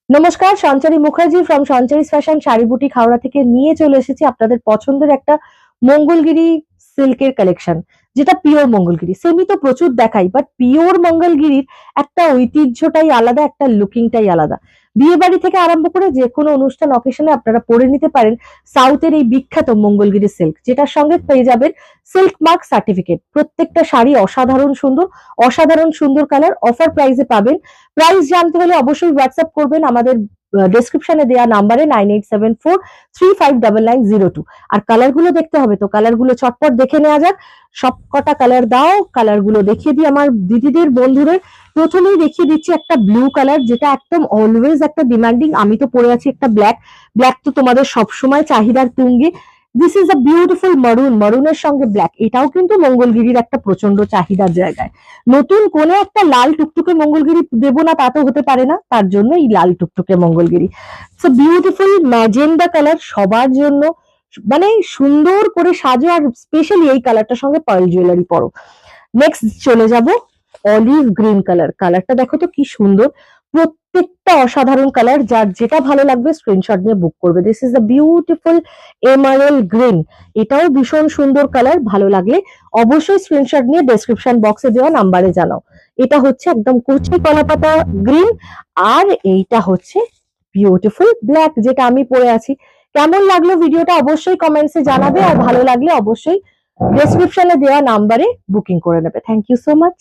নমস্কার, Sanchari Mukherjee from Sanchari's fashion sari boutique Howrah থেকে নিয়ে চলে এসেছি আপনাদের পছন্দের একটা মঙ্গলগিরি সিল্কের কালেকশন, যেটা পিওর মঙ্গলগিরি। সেমি তো প্রচুর দেখাই, বাট পিওর মঙ্গলগিরির একটা ঐতিহ্যটাই আলাদা, একটা লুকিংটাই আলাদা। বিয়ে বাড়ি থেকে আরম্ভ করে যে কোনো অনুষ্ঠান অকেশনে আপনারা পরে নিতে পারেন সাউথের এই বিখ্যাত মঙ্গলগিরি সিল্ক, যেটার সঙ্গে পেয়ে যাবেন সিল্ক মার্ক সার্টিফিকেট। প্রত্যেকটা শাড়ি অসাধারণ সুন্দর, অসাধারণ সুন্দর কালার, অফার প্রাইসে পাবেন। প্রাইস জানতে হলে অবশ্যই হোয়াটসঅ্যাপ করবেন আমাদের ডেসক্রিপশনে দেওয়া নাম্বারে 9874359902। আর কালার গুলো দেখতে হবে, তো কালার গুলো চটপট দেখে নেওয়া যাক। সব কটা কালার দাও, কালার গুলো দেখিয়ে দিই আমার দিদিদের বন্ধুদের। প্রথমেই দেখিয়ে দিচ্ছি একটা ব্লু কালার, যেটা একদম অলওয়েজ একটা ডিমান্ডিং। আমি তো পরে আছি একটা ব্ল্যাক, ব্ল্যাক তো তোমাদের সবসময় চাহিদার তুঙ্গে। দিস ইজ আ বিউটিফুল মারুন, মারুনের সঙ্গে ব্ল্যাক, এটাও কিন্তু মঙ্গলগিরির একটা প্রচন্ড চাহিদার জায়গায়। নতুন কোনো একটা লাল টুকটুকে মঙ্গলগিরি দেবো না তা তো হতে পারে না, তার জন্য এই লাল টুকটুকে Mangalagiri. So beautiful magenta colour, সবার জন্য মানে সুন্দর করে সাজো, আর স্পেশালি এই কালারটার সঙ্গে পার্ল জুয়েলারি পরো। নেক্সট চলে যাব অলিভ গ্রিন কালার। কালারটা দেখো তো কি সুন্দর, প্রত্যেকটা অসাধারণ কালার। যার যেটা ভালো লাগবে স্ক্রিনশট নিয়ে বুক করবে। This is a beautiful emerald green, এটাও ভীষণ সুন্দর কালার। ভালো লাগলে অবশ্যই স্ক্রিনশট নিয়ে ডেসক্রিপশন বক্সে দেওয়া নাম্বারে জানাও। এটা হচ্ছে একদম কুচি কলাপাতা গ্রিন, আর এইটা হচ্ছে বিউটিফুল ব্ল্যাক, যেটা আমি পরে আছি। কেমন লাগলো ভিডিওটা অবশ্যই কমেন্টসে জানাবে, আর ভালো লাগলে অবশ্যই ডেসক্রিপশনে দেওয়া নাম্বারে বুকিং করে নেবে। Thank you so much.